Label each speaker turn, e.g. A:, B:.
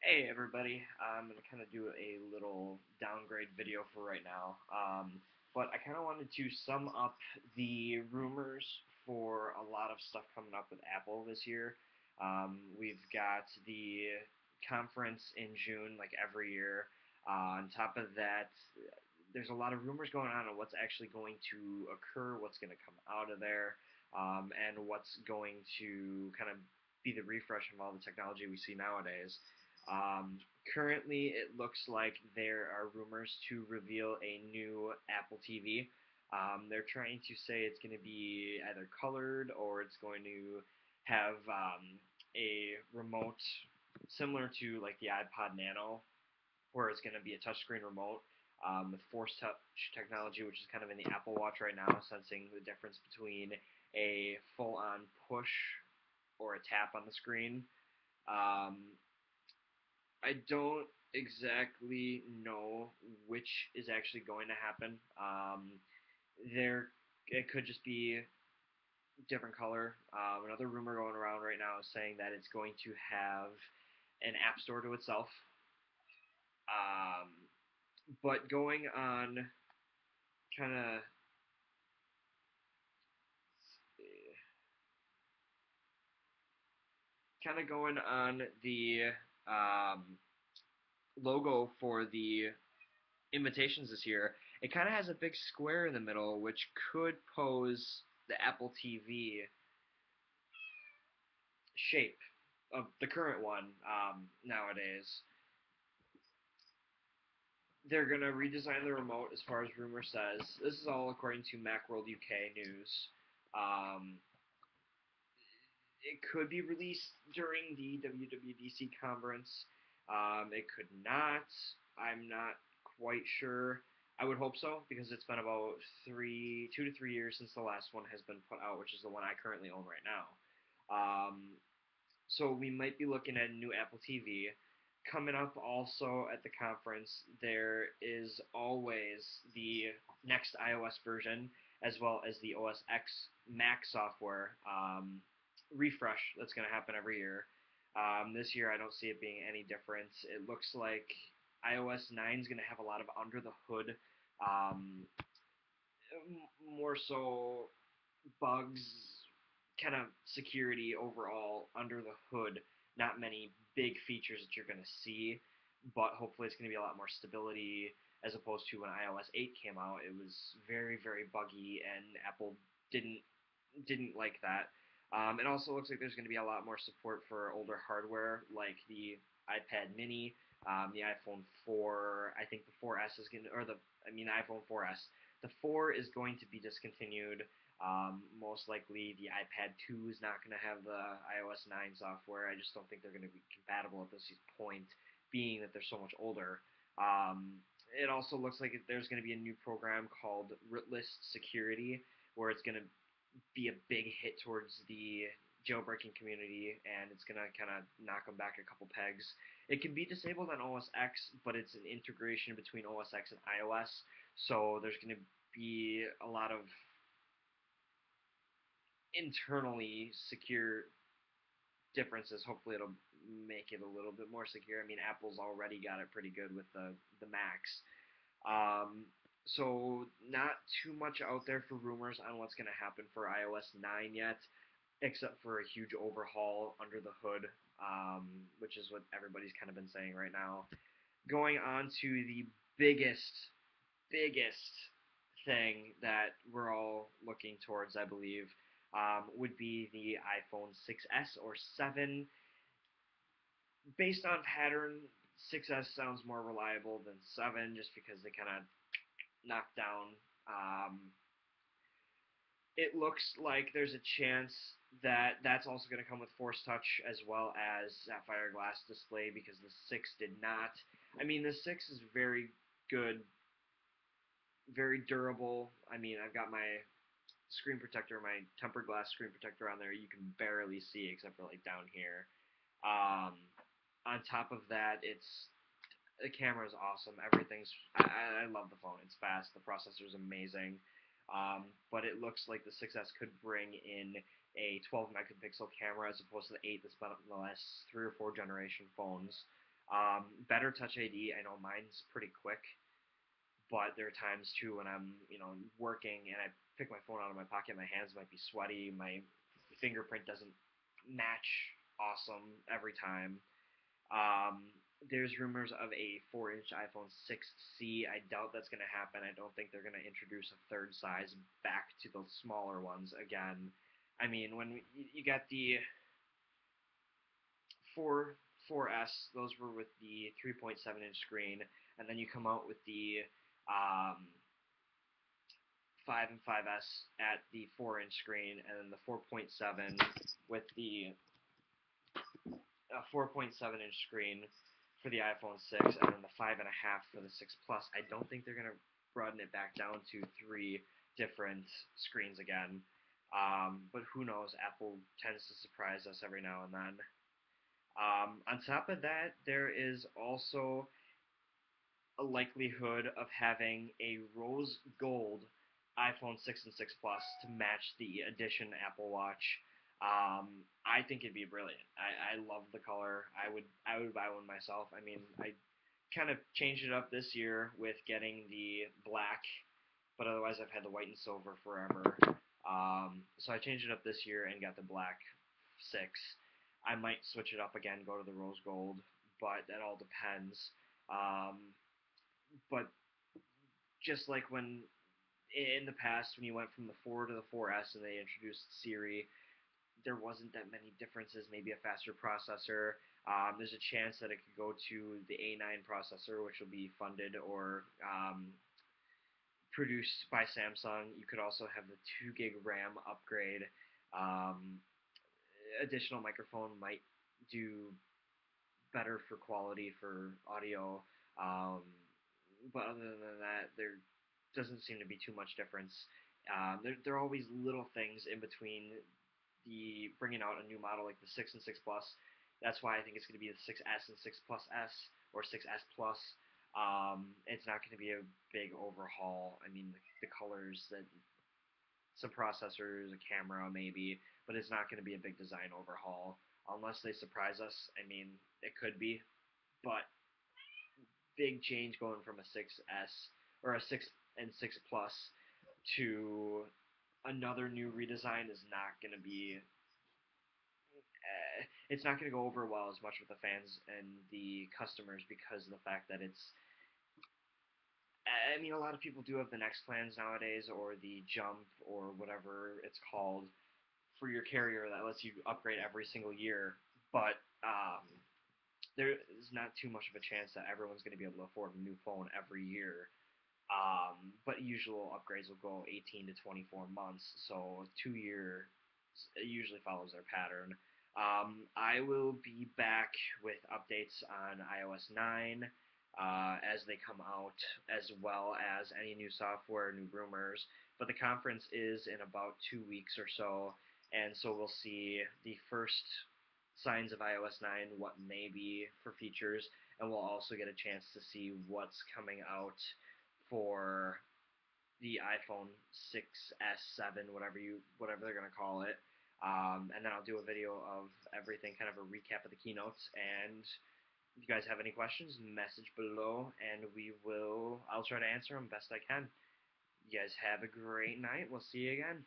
A: Hey everybody, I'm going to kind of do a little downgrade video for right now, but I kind of wanted to sum up the rumors for a lot of stuff coming up with Apple this year. We've got the conference in June, like every year. On top of that, there's a lot of rumors going on what's actually going to occur, what's going to come out of there, and what's going to kind of be the refresh of all the technology we see nowadays. Um, Currently, it looks like there are rumors to reveal a new Apple TV. They're trying to say it's going to be either colored or it's going to have a remote similar to like the iPod Nano, where it's going to be a touchscreen remote with Force Touch technology, which is kind of in the Apple Watch right now, sensing the difference between a full-on push or a tap on the screen. Um, I don't exactly know which is actually going to happen. There, it could just be different color. Another rumor going around right now is saying that it's going to have an app store to itself. Um, but going on, kind of, going on the um, logo for the invitations this year, it kind of has a big square in the middle, which could pose the Apple TV shape of the current one nowadays. They're going to redesign the remote, as far as rumor says. This is all according to Macworld UK News. Um, it could be released during the WWDC conference. It could not. I'm not quite sure. I would hope so because it's been about 2 to 3 years since the last one has been put out, which is the one I currently own right now. So we might be looking at a new Apple TV. Coming up also at the conference, there is always the next iOS version, as well as the OS X Mac software refresh that's going to happen every year. This year, I don't see it being any different. It looks like iOS 9 is going to have a lot of under the hood, um, more so bugs, kind of security overall under the hood. Not many big features that you're going to see, but hopefully it's going to be a lot more stability as opposed to when iOS 8 came out. It was very, very buggy, and Apple didn't like that. It also looks like there's going to be a lot more support for older hardware, like the iPad Mini, the iPhone 4. I think the 4S is going to, or the, I mean, the iPhone 4S. The 4 is going to be discontinued. Most likely, the iPad 2 is not going to have the iOS 9 software. I just don't think they're going to be compatible at this point, being that they're so much older. It also looks like there's going to be a new program called Rootless Security, where it's going to be a big hit towards the jailbreaking community, and it's going to kind of knock them back a couple pegs. It can be disabled on OS X, but it's an integration between OS X and iOS, so there's going to be a lot of internally secure differences. Hopefully it'll make it a little bit more secure. I mean, Apple's already got it pretty good with the Macs. Um, so not too much out there for rumors on what's going to happen for iOS 9 yet, except for a huge overhaul under the hood, which is what everybody's kind of been saying right now. Going on to the biggest thing that we're all looking towards, I believe, would be the iPhone 6s or 7. Based on pattern, 6s sounds more reliable than 7, just because they kind of knock down. It looks like there's a chance that that's also going to come with Force Touch as well as Sapphire Glass display, because the 6 did not. I mean, the 6 is very good, very durable. I mean, I've got my screen protector, my tempered glass screen protector on there. You can barely see except for like down here. Um, on top of that, the camera is awesome. Everything's I love the phone. It's fast. The processor is amazing. But it looks like the 6S could bring in a 12 megapixel camera as opposed to the 8 that's been on the last 3 or 4 generation phones. Better Touch ID. I know mine's pretty quick, but there are times too when I'm, working and I pick my phone out of my pocket, my hands might be sweaty, my fingerprint doesn't match awesome every time. Um, there's rumors of a 4-inch iPhone 6C. I doubt that's going to happen. I don't think they're going to introduce a third size back to the smaller ones again. I mean, when you got the 4 4S, those were with the 3.7-inch screen, and then you come out with the 5 and 5S at the 4-inch screen, and then the 4.7 with the 4.7-inch screen for the iPhone 6, and then the 5.5 for the 6 Plus. I don't think they're going to broaden it back down to 3 different screens again. But who knows? Apple tends to surprise us every now and then. On top of that, there is also a likelihood of having a rose gold iPhone 6 and 6 Plus to match the edition Apple Watch. I think it'd be brilliant. I love the color. I would buy one myself. I mean, I kind of changed it up this year with getting the black, but otherwise I've had the white and silver forever. So I changed it up this year and got the black 6. I might switch it up again, go to the rose gold, but that all depends. But just like when in the past when you went from the 4 to the 4S and they introduced Siri, there wasn't that many differences. Maybe a faster processor. There's a chance that it could go to the A9 processor, which will be funded or produced by Samsung. You could also have the 2 gig RAM upgrade. Additional microphone might do better for quality for audio. But other than that, there doesn't seem to be too much difference. There are always little things in between the bringing out a new model like the 6 and 6 Plus. That's why I think it's going to be the 6S and 6 Plus S or 6S Plus. It's not going to be a big overhaul. I mean, the colors, that some processors, a camera maybe, but it's not going to be a big design overhaul unless they surprise us. I mean, it could be, but big change going from a 6S or a 6 and 6 Plus to another new redesign is not going to be it's not going to go over well as much with the fans and the customers because of the fact that it's I mean, a lot of people do have the Next plans nowadays, or the Jump, or whatever it's called, for your carrier that lets you upgrade every single year. But there is not too much of a chance that everyone's going to be able to afford a new phone every year. But usual upgrades will go 18 to 24 months, so 2 year usually follows their pattern. I will be back with updates on iOS 9 as they come out, as well as any new software, new rumors. But the conference is in about 2 weeks or so, and so we'll see the first signs of iOS 9, what may be for features, and we'll also get a chance to see what's coming out for the iPhone 6S, 7, whatever they're gonna call it. And then I'll do a video of everything, kind of a recap of the keynotes. And if you guys have any questions, message below, and I'll try to answer them best I can. You guys have a great night. We'll see you again.